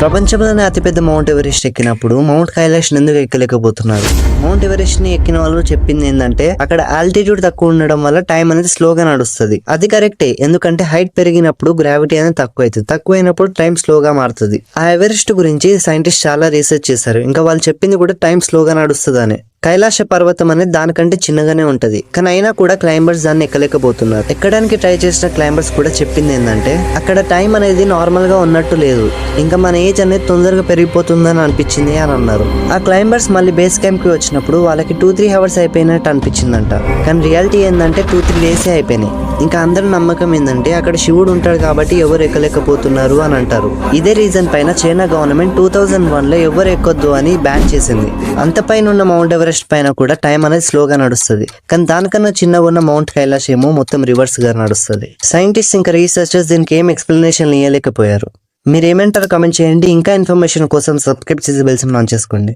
ప్రపంచంలోనే అతిపెద్ద mount Everest ఎక్కినప్పుడు మౌంట్ కైలాష్ ఎందుకు ఎక్కలేకపోతున్నారు? మౌంట్ ఎవరెస్ట్ ని ఎక్కిన వాళ్ళు చెప్పింది ఏంటంటే అక్కడ ఆల్టిట్యూడ్ తక్కువ ఉండడం వల్ల టైం అనేది స్లోగా నడుస్తుంది. అది కరెక్టే, ఎందుకంటే హైట్ పెరిగినప్పుడు గ్రావిటీ అనేది తక్కువైనప్పుడు టైం స్లోగా మారుతుంది. ఆ ఎవరెస్ట్ గురించి సైంటిస్ట్ చాలా రీసెర్చ్ చేశారు. ఇంకా వాళ్ళు చెప్పింది కూడా టైం స్లోగా నడుస్తుంది అని. కైలాస పర్వతం అనేది దానికంటే చిన్నగానే ఉంటది, కానీ అయినా కూడా క్లైంబర్స్ దాన్ని ఎక్కలేకపోతున్నారు. ఎక్కడానికి ట్రై చేసిన క్లైంబర్స్ కూడా చెప్పింది ఏంటంటే అక్కడ టైం అనేది నార్మల్ గా ఉన్నట్టు లేదు, ఇంకా మన ఏజ్ అనేది తొందరగా పెరిగిపోతుందని అనిపించింది అని అన్నారు. ఆ క్లైంబర్స్ మళ్ళీ బేస్ క్యాంప్ కి వచ్చినప్పుడు వాళ్ళకి 2-3 అవర్స్ అయిపోయినట్టు అనిపించిందంట, కానీ రియాలిటీ ఏంటంటే 2-3 డేసే అయిపోయినాయి. ఇంకా అందరి నమ్మకం ఏంటంటే అక్కడ శివుడు ఉంటాడు కాబట్టి ఎవరు ఎక్కలేకపోతున్నారు అని అంటారు. ఇదే రీజన్ పైన చైనా గవర్నమెంట్ 2001లో ఎవరు ఎక్కొద్దు అని బ్యాన్ చేసింది. అంత పైన ఉన్న మౌంట్ ఎవరెస్ట్ పైన కూడా టైం అనేది స్లోగా నడుస్తుంది, కానీ దానికన్నా చిన్నగా ఉన్న మౌంట్ కైలాష్ ఏమో మొత్తం రివర్స్ గా నడుస్తుంది. సైంటిస్ట్ ఇంకా రీసెర్చర్స్ దీనికి ఏం ఎక్స్ప్లెనేషన్ ఇవ్వలేకపోయారు. మీరు ఏమంటారు కామెంట్ చేయండి. ఇంకా ఇన్ఫర్మేషన్ కోసం సబ్స్క్రైబ్ చేసి బెల్ సింబల్ ఆన్ చేసుకోండి.